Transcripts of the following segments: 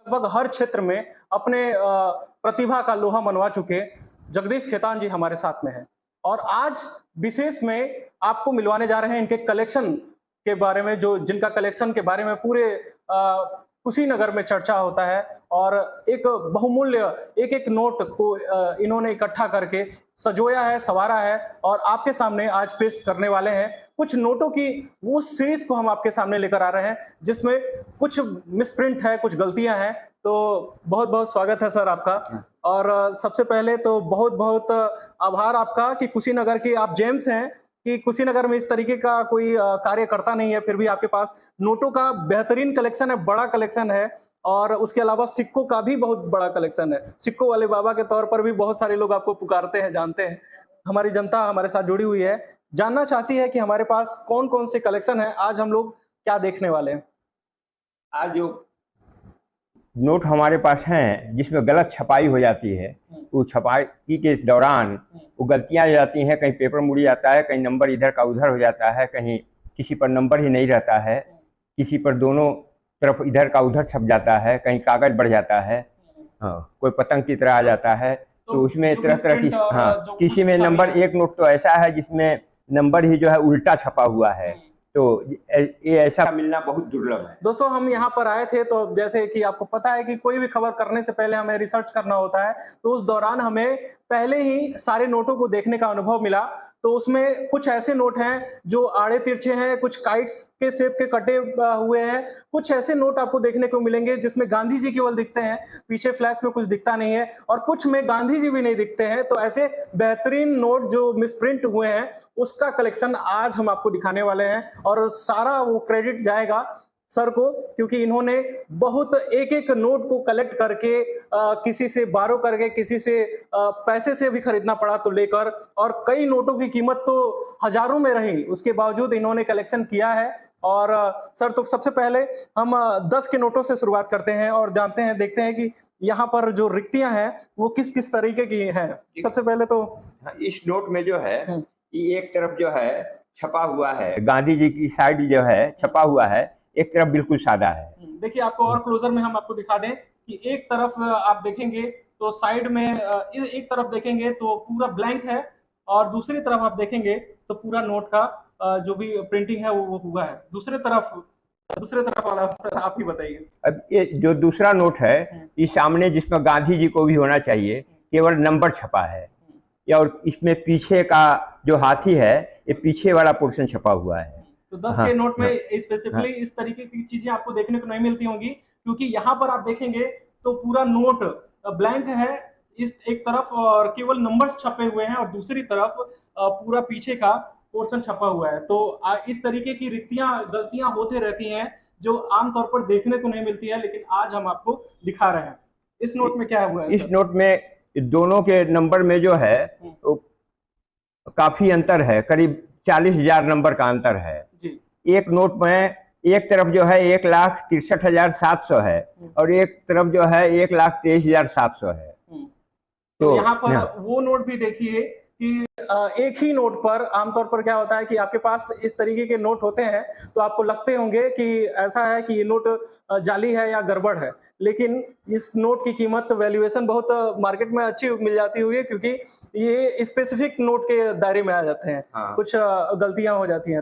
लगभग हर क्षेत्र में अपने प्रतिभा का लोहा मनवा चुके जगदीश खेतान जी हमारे साथ में हैं और आज विशेष में आपको मिलवाने जा रहे हैं इनके कलेक्शन के बारे में, जो जिनका कलेक्शन के बारे में पूरे कुशीनगर में चर्चा होता है और एक बहुमूल्य एक एक नोट को इन्होंने इकट्ठा करके सजोया है, संवारा है और आपके सामने आज पेश करने वाले हैं। कुछ नोटों की उस सीरीज को हम आपके सामने लेकर आ रहे हैं जिसमें कुछ मिसप्रिंट है, कुछ गलतियां हैं। तो बहुत बहुत स्वागत है सर आपका। और सबसे पहले तो बहुत बहुत आभार आपका कि कुशीनगर के आप जेम्स हैं, कि कुशीनगर में इस तरीके का कोई कार्य करता नहीं है, फिर भी आपके पास नोटों का बेहतरीन कलेक्शन है, बड़ा कलेक्शन है और उसके अलावा सिक्कों का भी बहुत बड़ा कलेक्शन है। सिक्कों वाले बाबा के तौर पर भी बहुत सारे लोग आपको पुकारते हैं, जानते हैं। हमारी जनता हमारे साथ जुड़ी हुई है, जानना चाहती है कि हमारे पास कौन कौन से कलेक्शन है। आज हम लोग क्या देखने वाले हैं? आज जो नोट हमारे पास हैं जिसमें गलत छपाई हो जाती है, वो छपाई के दौरान वो गलतियां आ जाती हैं। कहीं पेपर मुड़ जाता है, कहीं नंबर इधर का उधर हो जाता है, कहीं किसी पर नंबर ही नहीं रहता है, किसी पर दोनों तरफ इधर का उधर छप जाता है, कहीं कागज बढ़ जाता है, हाँ, कोई पतंग की तरह आ जाता है। तो उसमें तरह तरह की, हाँ, किसी में नंबर, एक नोट तो ऐसा है जिसमें नंबर ही जो है उल्टा छपा हुआ है। तो ये ऐसा मिलना बहुत दुर्लभ है। दोस्तों, हम यहाँ पर आए थे तो जैसे कि आपको पता है कि कोई भी खबर करने से पहले हमें रिसर्च करना होता है, तो उस दौरान हमें पहले ही सारे नोटों को देखने का अनुभव मिला। तो उसमें कुछ ऐसे नोट हैं जो आड़े तिरछे हैं, कुछ काइट्स के शेप के कटे हुए हैं, कुछ ऐसे नोट आपको देखने को मिलेंगे जिसमें गांधी जी केवल दिखते हैं, पीछे फ्लैश में कुछ दिखता नहीं है, और कुछ में गांधी जी भी नहीं दिखते हैं। तो ऐसे बेहतरीन नोट जो मिसप्रिंट हुए हैं उसका कलेक्शन आज हम आपको दिखाने वाले हैं और सारा वो क्रेडिट जाएगा सर को, क्योंकि इन्होंने बहुत एक एक नोट को कलेक्ट करके किसी से बारो करके, किसी से पैसे से भी खरीदना पड़ा तो लेकर, और कई नोटों की कीमत तो हजारों में रही, उसके बावजूद इन्होंने कलेक्शन किया है। और सर, तो सबसे पहले हम 10 के नोटों से शुरुआत करते हैं और जानते हैं, देखते हैं कि यहाँ पर जो रिक्तियां हैं वो किस किस तरीके की हैं। सबसे पहले तो इस नोट में जो है, एक तरफ जो है छपा हुआ है गांधी जी की साइड जो है छपा हुआ है, एक तरफ बिल्कुल सादा है। देखिए, आपको और क्लोजर में हम आपको दिखा दें कि एक तरफ आप देखेंगे तो साइड में एक तरफ देखेंगे तो पूरा ब्लैंक है और दूसरी तरफ आप देखेंगे तो पूरा नोट का जो भी प्रिंटिंग है वो हुआ है। दूसरे तरफ वाला सर आप ही बताइए। अब ये जो दूसरा नोट है, ये सामने जिसमें गांधी जी को भी होना चाहिए, केवल नंबर छपा है, और इसमें पीछे का जो हाथी है ये पीछे वाला पोर्शन छपा हुआ है। तो 10 के नोट में स्पेसिफिकली इस तरीके की चीजें आपको देखने को नहीं मिलती होंगी, क्योंकि यहाँ पर आप देखेंगे तो पूरा नोट ब्लैंक है इस एक तरफ और केवल नंबर्स छपे हुए हैं, और दूसरी तरफ पूरा पीछे का पोर्शन छपा हुआ है। तो इस तरीके की गलतियां होते रहती हैं जो आमतौर पर देखने को नहीं मिलती है, लेकिन आज हम आपको दिखा रहे हैं। इस नोट में क्या हुआ है? इस नोट में दोनों के नंबर में जो है तो काफी अंतर है, करीब 40,000 नंबर का अंतर है जी। एक नोट में एक तरफ जो है 1,63,700 है और एक तरफ जो है 1,23,700 है। तो यहाँ पर वो नोट भी देखिए कि एक ही नोट पर आमतौर पर क्या होता है कि आपके पास इस तरीके के नोट होते हैं तो आपको लगते होंगे कि ऐसा है कि ये नोट जाली है या गड़बड़ है, लेकिन इस नोट की कीमत वैल्यूएशन बहुत मार्केट में अच्छी मिल जाती हुई है, क्योंकि ये स्पेसिफिक नोट के दायरे में आ जाते हैं। हाँ। कुछ गलतियां हो जाती हैं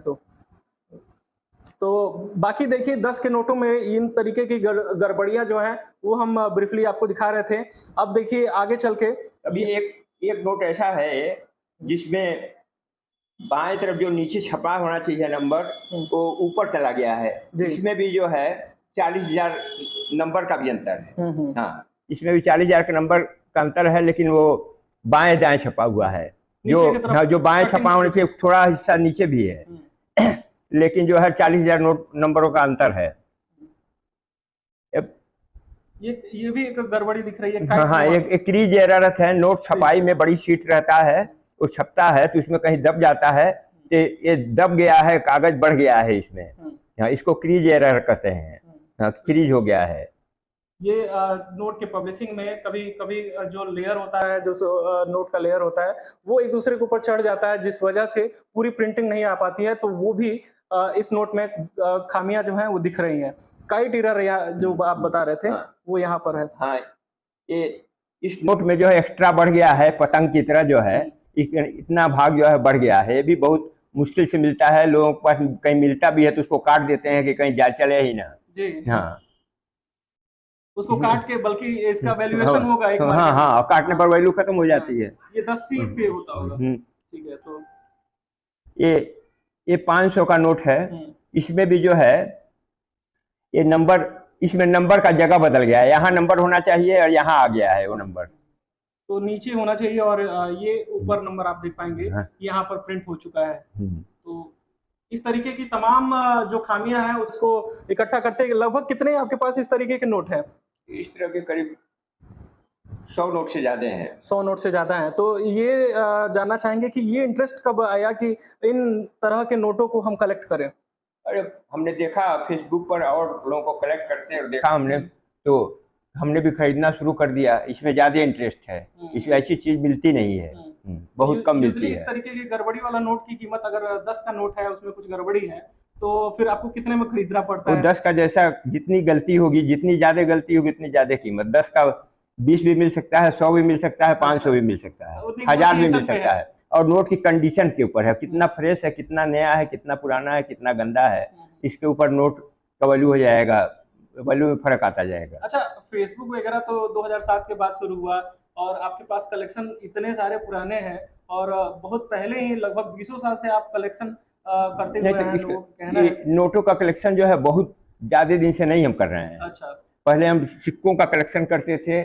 तो बाकी देखिए 10 के नोटों में इन तरीके की गड़बड़ियां जो हैं वो हम ब्रीफली आपको दिखा रहे थे। अब देखिए आगे चल के अभी एक नोट ऐसा है जिसमें बाएं तरफ जो नीचे छपा होना चाहिए नंबर वो ऊपर चला गया है, इसमें भी जो है 40,000 नंबर का भी अंतर है। हाँ, इसमें भी 40,000 का नंबर का अंतर है, लेकिन वो बाएं दाएं छपा हुआ है। जो बाएं छपा होने से थोड़ा हिस्सा नीचे भी है लेकिन जो है 40,000 नंबरों का अंतर है। ये भी एक गड़बड़ी दिख रही है। हाँ, एक क्रीज एरर है। नोट छपाई में बड़ी शीट रहता है, वो छपता है तो इसमें कहीं दब जाता है, तो ये दब गया है, कागज बढ़ गया है इसमें। हाँ, इसको क्रीज एरर कहते हैं। हाँ, क्रीज हो गया है। ये नोट के पब्लिशिंग में कभी कभी जो लेयर होता है, जो नोट का लेयर होता है, वो एक दूसरे के ऊपर चढ़ जाता है, जिस वजह से पूरी प्रिंटिंग नहीं आ पाती है। तो वो भी इस नोट में खामियां जो हैं वो दिख रही हैं। काइट इरर जो आप बता रहे थे, हाँ। वो यहाँ पर है। हाँ, ये इस नोट में जो है एक्स्ट्रा बढ़ गया है, पतंग की तरह जो है इतना भाग जो है बढ़ गया है। ये भी बहुत मुश्किल से मिलता है, लोगों के पास कहीं मिलता भी है तो उसको काट देते हैं कि कहीं जा चले ही ना। जी। हाँ, उसको काट के, बल्कि इसका हाँ, वैल्यूएशन होगा एक हाँ मार्केट हाँ, और काटने पर वैल्यू खत्म हो में। जाती है। ये 10 सी पे होता होगा। ठीक है, तो ये 500 का नोट है। इसमें भी जो है ये नंबर, इसमें नंबर का जगह बदल गया है, यहाँ नंबर होना चाहिए और यहाँ आ गया है वो नंबर। तो नीचे होना चाहिए और ये ऊपर नंबर आप देख पाएंगे, हाँ। यहाँ पर प्रिंट हो चुका है। तो इस तरीके की तमाम जो खामियां हैं उसको इकट्ठा करते हैं। लगभग कितने आपके पास इस तरीके के नोट हैं? इस तरह के करीब 100 नोट से ज्यादा हैं। 100 नोट से ज्यादा हैं। तो ये जानना चाहेंगे कि ये इंटरेस्ट कब आया कि इन तरह के नोटों को हम कलेक्ट करें? अरे हमने देखा फेसबुक पर और लोगों को कलेक्ट करते हैं, देखा हमने, तो हमने भी खरीदना शुरू कर दिया। इसमें ज्यादा इंटरेस्ट है, इसमें ऐसी चीज मिलती नहीं है, बहुत कम मिलती है। इस तरीके की गड़बड़ी वाला नोट की कीमत अगर 10 का नोट है, उसमें कुछ गड़बड़ी है, तो फिर आपको कितने में खरीदना पड़ता है? 10 का जैसा जितनी गलती होगी, जितनी ज्यादा गलती होगी उतनी ज्यादा कीमत। 10 का 20 भी मिल सकता है, 100 भी मिल सकता है, 500 भी मिल सकता है, 1000 भी मिल सकता है। और नोट की कंडीशन के ऊपर है, कितना फ्रेश है, कितना नया है, कितना पुराना है, कितना गंदा है, इसके ऊपर नोट का वैल्यू हो जाएगा, वैल्यू में फर्क आता जाएगा। अच्छा, फेसबुक वगैरह तो 2007 के बाद शुरू हुआ और आपके पास कलेक्शन इतने सारे पुराने हैं और बहुत पहले ही लगभग 20 साल से आप कलेक्शन करते हुए हैं, लोगों का कहना है। नोटों का कलेक्शन जो है बहुत ज्यादा दिन से नहीं हम कर रहे हैं। अच्छा। पहले हम सिक्कों का कलेक्शन करते थे,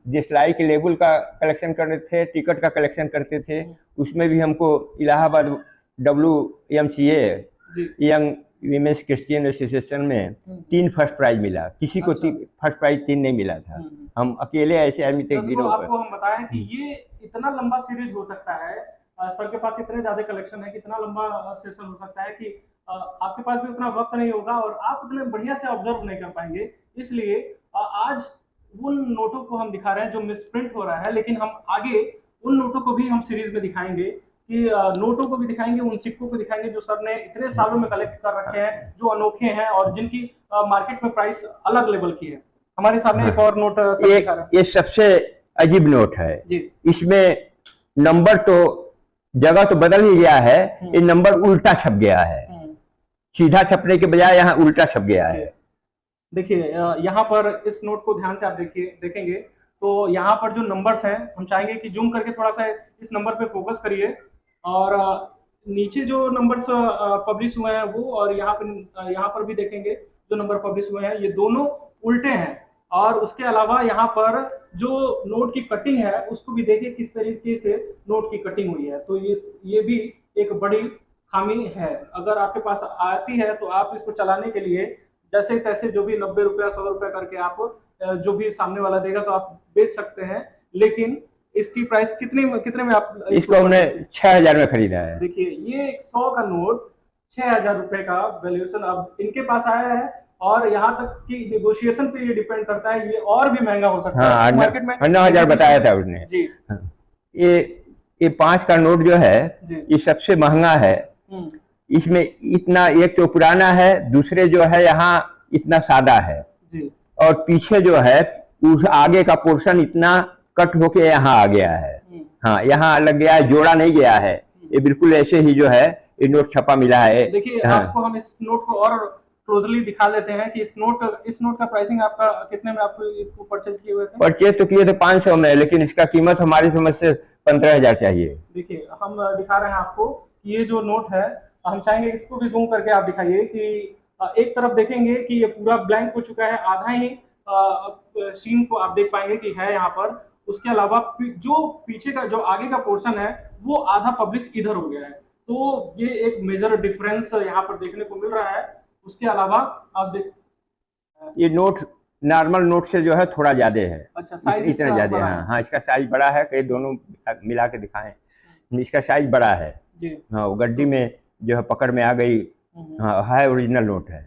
देशलाई के लेबल का कलेक्शन करते थे, टिकट का कलेक्शन करते थे। उसमें भी हमको Allahabad WMCA young women's Christian association में 3 फर्स्ट प्राइज मिला। किसी को फर्स्ट प्राइज 3 नहीं मिला था। हम अकेले ऐसे आदमी थे गिरोह पर। आपको हम बताएं कि ये इतना लंबा सीरीज हो सकता है, सर के पास इतने ज्यादा कलेक्शन है कि इतना लंबा सेशन हो सकता है कि आपके पास भी उतना वक्त नहीं होगा और आप उतने बढ़िया से ऑब्जर्व नहीं कर पाएंगे। इसलिए आज उन नोटों को हम दिखा रहे हैं जो मिसप्रिंट हो रहा है, लेकिन हम आगे उन नोटों को भी हम सीरीज में दिखाएंगे कि नोटों को भी दिखाएंगे, उन सिक्कों को दिखाएंगे जो सर ने इतने सालों में कलेक्ट कर रखे हैं, जो अनोखे हैं और जिनकी मार्केट में प्राइस अलग लेवल की है। हमारे सामने एक और नोट दिखा रहे हैं। ये सबसे अजीब नोट है जी। इसमें नंबर तो जगह तो बदल ही गया है, ये नंबर उल्टा छप गया है, सीधा छपने के बजाय यहाँ उल्टा छप गया है। देखिए यहाँ पर इस नोट को ध्यान से आप देखेंगे तो यहाँ पर जो नंबर्स हैं, हम चाहेंगे कि जूम करके थोड़ा सा इस नंबर पे फोकस करिए और नीचे जो नंबर्स पब्लिश हुए हैं वो, और यहाँ पर भी देखेंगे जो नंबर पब्लिश हुए हैं, ये दोनों उल्टे हैं। और उसके अलावा यहाँ पर जो नोट की कटिंग है उसको भी देखिए किस तरीके से नोट की कटिंग हुई है। तो ये भी एक बड़ी खामी है। अगर आपके पास आती है तो आप इसको चलाने के लिए जैसे तैसे जो भी 90 रुपया 100 रुपया करके आप जो भी सामने वाला देगा तो आप बेच सकते हैं, लेकिन इसकी प्राइस कितने में आप इसको हमने 6000 में खरीदा है। देखिए ये 100 का नोट 6000 रुपए का वैल्यूएशन अब इनके पास आया है और यहाँ तक कि नेगोशिएशन पे ये डिपेंड करता है, ये और भी महंगा हो सकता है। मार्केट में 9000 बताया था उसने जी। ये 5 का नोट जो है ये सबसे महंगा है। इसमें इतना, एक तो पुराना है, दूसरे जो है यहाँ इतना सादा है जी। और पीछे जो है उस आगे का पोर्शन इतना कट होके यहाँ आ गया है। हाँ, यहाँ लग गया है, जोड़ा नहीं गया है। ये बिल्कुल ऐसे ही जो है ये नोट छपा मिला है। देखिए आपको हम इस नोट को और क्लोजली दिखा लेते हैं कि इस नोट का प्राइसिंग आपका कितने में आपको इसको परचेज किए हुए थे? परचेज तो किए थे 500 में, लेकिन इसका कीमत हमारी समझ से 15000 चाहिए। देखिए हम दिखा रहे हैं आपको ये जो नोट है, हम चाहेंगे इसको भी जूम करके आप दिखाइए कि एक तरफ देखेंगे कि ये पूरा ब्लैंक हो चुका है, आधा ही सीन को आप देख पाएंगे कि है यहाँ पर। उसके अलावा जो पीछे का जो आगे का पोर्शन है वो आधा पब्लिश इधर हो गया है। तो ये एक मेजर डिफरेंस यहाँ पर देखने को मिल रहा है। उसके अलावा आप देख, ये नोट नॉर्मल नोट से जो है थोड़ा ज्यादा है। अच्छा, साइज इतना ज्यादा है। हाँ, इसका साइज बड़ा है, कई दोनों मिला के दिखाएं, इसका साइज बड़ा है जी। हाँ, वो गड्डी में जो है पकड़ में आ गई। हाँ, है ओरिजिनल नोट है।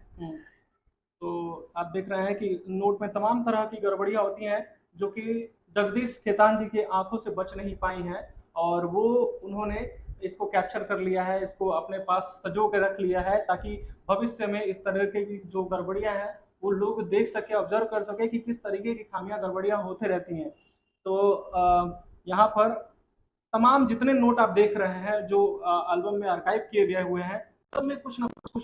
तो आप देख रहे हैं कि नोट में तमाम तरह की गड़बड़ियां होती हैं जो कि जगदीश खेतान जी के आंखों से बच नहीं पाई हैं और वो उन्होंने इसको कैप्चर कर लिया है, इसको अपने पास सजो के रख लिया है ताकि भविष्य में इस तरह की जो गड़बड़ियां हैं वो लोग देख सके, ऑब्जर्व कर सके कि किस तरीके की खामियां गड़बड़ियां होते रहती हैं। तो यहाँ पर तमाम जितने नोट आप देख रहे हैं जो एल्बम में आर्काइव किए गए हुए हैं, सब में कुछ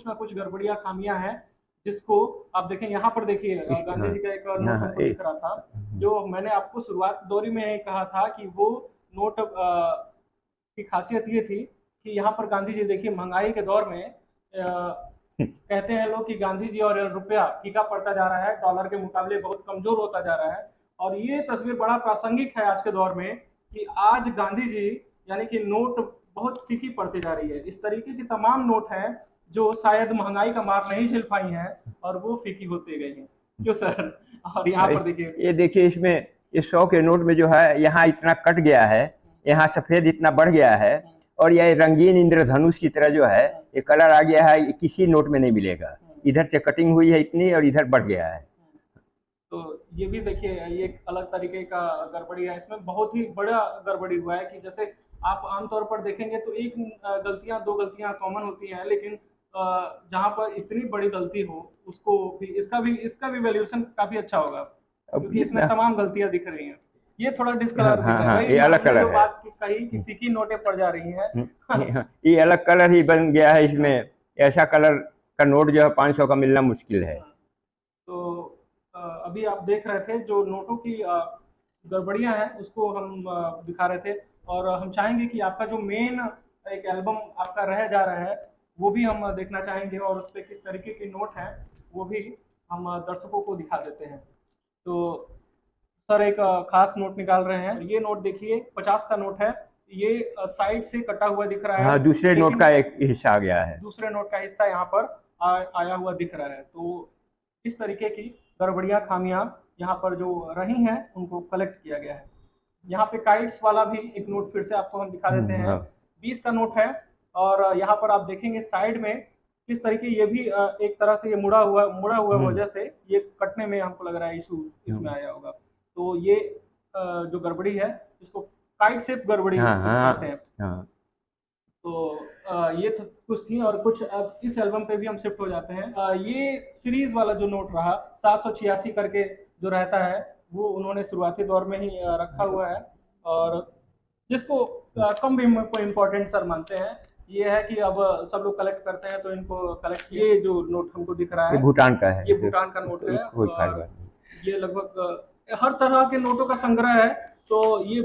ना कुछ गड़बड़ियां खामियां हैं, जिसको आप देखें। यहाँ पर देखिए गांधी जी का एक नोट हमको दिख रहा था, जो मैंने आपको शुरुआत दौरी में ही कहा था कि वो नोट की खासियत ये थी कि यहाँ पर गांधी जी देखिए महंगाई के दौर में कहते हैं लोग कि गांधी जी और रुपया फीका पड़ता जा रहा है, डॉलर के मुकाबले बहुत कमजोर होता जा रहा है। और ये तस्वीर बड़ा प्रासंगिक है आज के दौर में कि आज गांधी जी यानी कि नोट बहुत फीकी पड़ती जा रही है। इस तरीके की तमाम नोट हैं जो शायद महंगाई का मार नहीं झेल पाई हैं और वो फीकी होते गए हैं। क्यों सर? और यहाँ पर देखिए, ये देखिए इसमें ये 100 के नोट में जो है यहाँ इतना कट गया है, यहाँ सफेद इतना बढ़ गया है, और यह रंगीन इंद्रधनुष की तरह जो है ये कलर आ गया है, किसी नोट में नहीं मिलेगा। इधर से कटिंग हुई है इतनी और इधर बढ़ गया है। तो ये भी देखिए ये एक अलग तरीके का गड़बड़ी है। इसमें बहुत ही बड़ा गड़बड़ी हुआ है कि जैसे आप आमतौर पर देखेंगे तो एक गलतियां दो गलतियां कॉमन होती हैं, लेकिन जहां पर इतनी बड़ी गलती हो उसको भी इसका भी वैल्यूएशन काफी अच्छा होगा, क्योंकि इसमें तमाम गलतियां दिख रही हैं। ये थोड़ा डिस्कलर ये अलग कलर है। बात की कही कि फीकी नोटें पड़ जा रही हैं। ये अलग कलर ही बन गया है। इसमें ऐसा कलर का नोट जो है 500 का मिलना मुश्किल है। तो अभी आप देख रहे थे जो नोटों की गड़बड़ियां हैं उसको हम दिखा रहे थे, और हम चाहेंगे कि आपका जो मेन एक एल्बम आपका रह जा रहा है वो भी हम देखना चाहेंगे, और उस पर किस तरीके के नोट हैं वो भी हम दर्शकों को दिखा देते हैं। तो सर एक खास नोट निकाल रहे हैं। ये नोट देखिए 50 का नोट है। ये साइड से कटा हुआ दिख रहा है। हाँ, दूसरे नोट का एक हिस्सा आ गया है। दूसरे नोट का हिस्सा यहाँ पर आया हुआ दिख रहा है। तो इस तरीके की गड़बड़ियां खामियां यहाँ पर जो रही हैं उनको कलेक्ट किया गया है। यहाँ पे काइट्स वाला भी एक नोट फिर से आपको हम दिखा देते हैं। 20 का नोट है, और यहाँ पर आप देखेंगे साइड में किस तरीके ये भी एक तरह से ये मुड़ा हुआ वजह से ये कटने में हमको लग रहा है इशू इसमें आया होगा। तो ये जो गड़बड़ी है इसको काइट शेप गड़बड़ी कहते हैं। तो ये कुछ थी, और कुछ अब इस एल्बम पे भी हम शिफ्ट हो जाते हैं। ये सीरीज वाला जो नोट रहा 786 करके जो रहता है वो उन्होंने शुरुआती दौर में ही रखा हुआ है, और जिसको कम भी इम्पोर्टेंट सर मानते हैं। ये है कि अब सब लोग कलेक्ट करते हैं तो इनको कलेक्ट, ये जो नोट हमको दिख रहा है भूटान का है। ये भूटान का नोट है। ये लगभग हर तरह के नोटों का संग्रह है। तो ये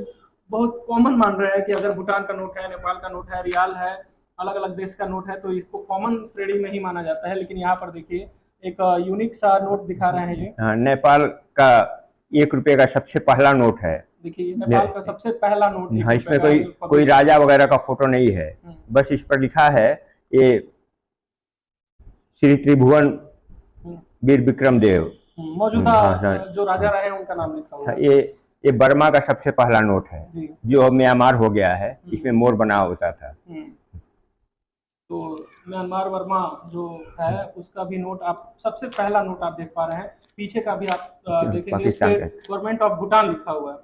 बहुत कॉमन मान रहे हैं कि अगर भूटान का नोट है, नेपाल का नोट है, रियाल है, अलग अलग देश का नोट है, तो इसको कॉमन श्रेणी में ही माना जाता है। लेकिन यहाँ पर देखिए एक यूनिक सा नोट दिखा रहे हैं। ये नेपाल का 1 रुपए का सबसे पहला नोट है। देखिए नेपाल का सबसे पहला नोट। इसमें कोई राजा वगैरह का फोटो नहीं है, बस इस पर लिखा है ये श्री त्रिभुवन वीर विक्रम देव, मौजूदा जो राजा रहे उनका नाम लिखा हुआ है। ये बर्मा का सबसे पहला नोट है जो म्यांमार हो गया है। इसमें मोर बना होता था। तो म्यांमार बर्मा जो है उसका भी नोट आप सबसे पहला नोट आप देख पा रहे हैं। पीछे का भी आप देखेंगे इस पे गवर्नमेंट ऑफ भूटान लिखा हुआ है।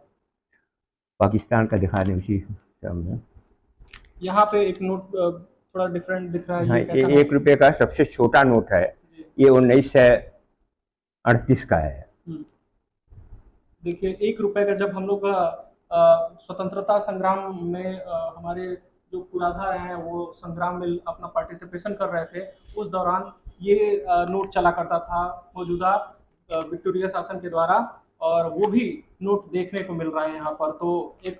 पाकिस्तान का दिखा दें उसी। यहाँ पे एक नोट थोड़ा डिफरेंट दिख रहा है। ये 1 रुपए का सबसे छोटा नोट है। ये 1938 का है। देखिए 1 रुपए का जब हम लोग स्वतंत्रता संग्राम में हमारे जो पुराधा हैं वो संग्राम में अपना पार्टिसिपेशन कर रहे थे, उस दौरान ये नोट चला करता था मौजूदा विक्टोरिया शासन के द्वारा, और वो भी नोट देखने को मिल रहा है यहाँ पर। तो एक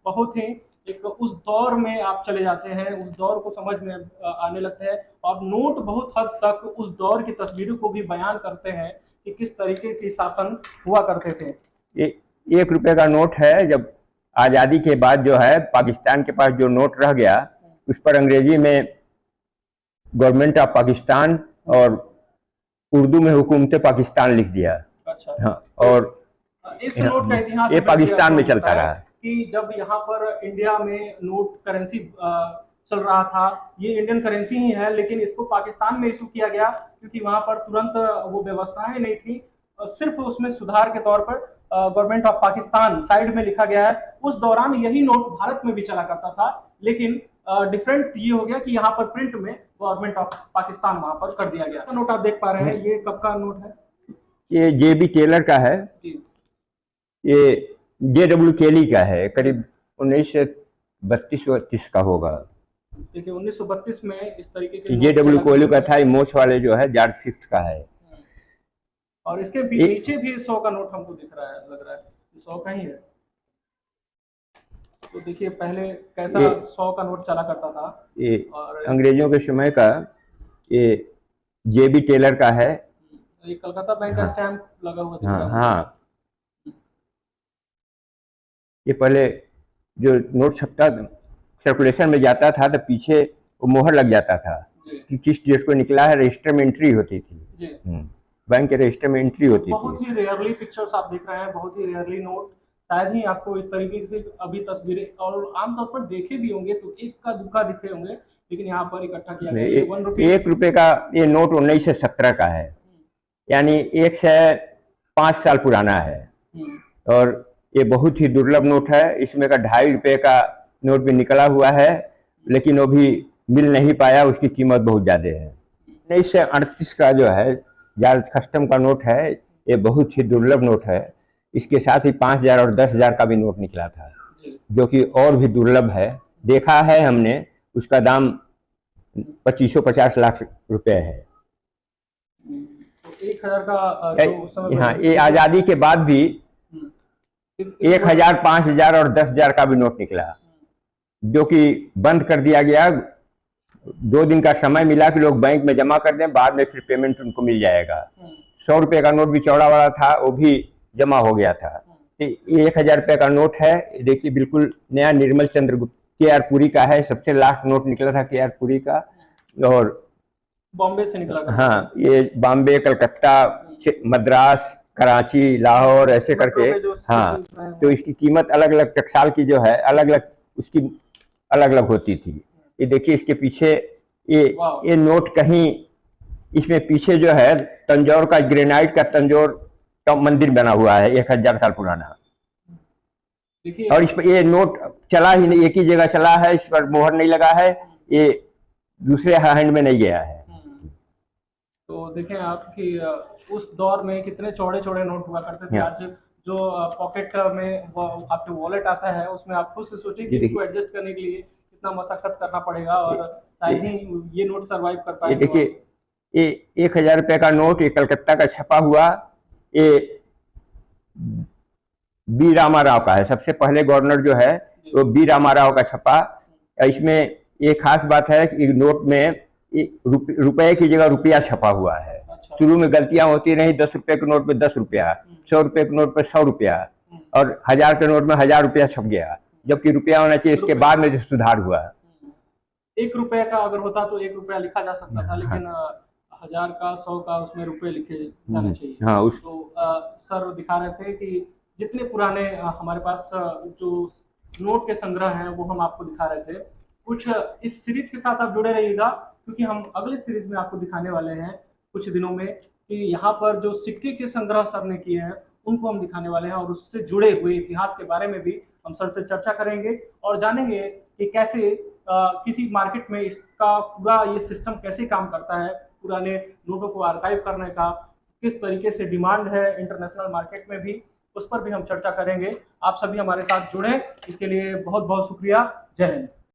बहुत ही एक उस दौर में आप चले जाते हैं, उस दौर को समझ में आने लगते हैं, और नोट बहुत हद तक उस दौर की तस्वीरों को भी बयान करते हैं कि किस तरीके के शासन हुआ करते थे। ये 1 रुपए का नोट है। जब आज़ादी के बाद जो है पाकिस्तान के पास जो नोट रह गया उस पर अंग्रेजी में गवर्नमेंट ऑफ पाकिस्तान और उर्दू में हुकूमत पाकिस्तान लिख दिया। अच्छा। हाँ, और इस नोट का इतिहास ये पाकिस्तान में चलता रहा कि जब यहाँ पर इंडिया में नोट करेंसी चल रहा था, ये इंडियन करेंसी ही है, लेकिन इसको पाकिस्तान में इशू किया गया क्योंकि वहां पर तुरंत वो व्यवस्थाएं नहीं थी। सिर्फ उसमें सुधार के तौर पर गवर्नमेंट ऑफ पाकिस्तान साइड में लिखा गया है। उस दौरान यही नोट भारत में भी चला करता था, लेकिन डिफरेंट ये हो गया कि यहाँ पर प्रिंट में गवर्नमेंट ऑफ पाकिस्तान वहां पर कर दिया गया। नोट आप देख पा रहे हैं, ये कब का नोट है? ये JB टेलर का है, जी। ये JW केली का है, करीब 1932-32 का होगा। देखिए 1932 में इस तरीके के JW कोहली का था, मोच वाले जो है जॉर्ज फिफ्थ का है। और इसके भी नीचे भी 100 का नोट हमको दिख रहा है, लग रहा है 100 का ही है। तो देखिए पहले कैसा 100 का नोट चला करता था। ये और अंग्रेजों के समय का, ये JB टेलर का है। ये कलकत्ता बैंक का स्टैम्प लगा हुआ दिख रहा है। हाँ, ये पहले जो नोट छपता सर्कुलेशन में जाता था तो पीछे वो मोहर लग जाता था कि किस डेट को निकला है, रजिस्टर में एंट्री होती थी। बैंक के रजिस्टर में एंट्री होती थी। बहुत ही रेयरली पिक्चर्स आप देख रहे हैं, बहुत ही रेयरली नोट, शायद ही आपको इस तरीके से अभी तस्वीरें, और आमतौर पर देखे भी होंगे तो एक का दुखा दिखे होंगे, लेकिन यहाँ पर इकट्ठा किया गया। 1 रुपए का ये नोट 1917 का है, यानी 1 से 5 साल पुराना है। और ये बहुत ही दुर्लभ नोट है। इसमें का 2.5 रुपए का नोट भी निकला हुआ है, लेकिन वो भी मिल नहीं पाया, उसकी कीमत बहुत ज्यादा है। 1938 का जो है जॉर्ज कस्टम का नोट है, ये बहुत ही दुर्लभ नोट है। इसके साथ ही 5,000 और 10,000 का भी नोट निकला था, जो कि और भी दुर्लभ है। देखा है हमने, उसका दाम 2550 लाख रुपए है। 1000 का जो उस समय हाँ, ये आजादी के बाद भी 1,000, 5,000 और 10,000 का भी नोट निकला, जो कि बंद कर दिया गया। 2 दिन का समय मिला कि लोग बैंक में जमा कर दें, बाद में फिर पेमेंट उनको मिल जाएगा। 100 रुपए का नोट भी चौड़ा वाला था, वो भी जमा हो गया था। तो 1,000 रुपए का नोट है, देखिए बिल्कुल नया, निर्मल चंद्र गुप्त KR पुरी का है। सबसे लास्ट नोट निकला था KR पुरी का, और बॉम्बे से निकला। हाँ, ये बॉम्बे, कलकत्ता, मद्रास, कराची, लाहौर ऐसे करके। हाँ, तो इसकी कीमत अलग अलग टकसाल की जो है, अलग अलग उसकी अलग अलग होती थी। ये देखिए इसके पीछे ये नोट कहीं, इसमें पीछे जो है तंजौर का ग्रेनाइट का तंजौर का मंदिर बना हुआ है, 1000 साल पुराना। और इस पर ये नोट चला ही नहीं, एक ही जगह चला है, इस पर मोहर नहीं लगा है, ये दूसरे हैंड में नहीं गया है। तो देखें आप कि उस दौर में कितने चौड़े चौड़े नोट हुआ करते थे। आज जो पॉकेट में आपके वॉलेट आता है, उसमें आप खुद से सोचिए कि इसको एडजस्ट करने के लिए कितना मशक्कत करना पड़ेगा, और शायद ही ये नोट सरवाइव कर पाए। देखिए ये 1,000 रुपए का नोट, ये कलकत्ता का छपा हुआ, ये बी रामा राव का है। सबसे पहले गवर्नर जो है वो बी रामा राव का छपा। इसमें एक खास बात है कि नोट में रुपए की जगह रुपया छपा हुआ है। शुरू में गलतियां होती रही, 10 रुपए के नोट पे 10 रुपया, 100 रुपए के नोट पे 100 रुपया, और 1000 के नोट में 1000 रुपया छप गया, जबकि रुपया होना चाहिए। इसके बाद में जो सुधार हुआ, 1 रुपए का अगर होता तो 1 रुपया लिखा जा सकता था, लेकिन 1000 का, 100 का, उसमें रुपए लिखे जाने चाहिए। हाँ, तो सर दिखा रहे थे कि जितने पुराने हमारे पास जो नोट के संग्रह हैं वो हम आपको दिखा रहे थे। कुछ इस सीरीज के साथ आप जुड़े रहिएगा, क्योंकि हम अगले सीरीज में आपको दिखाने वाले हैं कुछ दिनों में कि यहाँ पर जो सिक्के के संग्रह सर ने किए हैं उनको हम दिखाने वाले हैं, और उससे जुड़े हुए इतिहास के बारे में भी हम सर से चर्चा करेंगे और जानेंगे कि कैसे किसी मार्केट में इसका पूरा ये सिस्टम कैसे काम करता है। पुराने नोटों को आर्काइव करने का किस तरीके से डिमांड है इंटरनेशनल मार्केट में भी, उस पर भी हम चर्चा करेंगे। आप सभी हमारे साथ जुड़े, इसके लिए बहुत बहुत शुक्रिया। जय हिंद।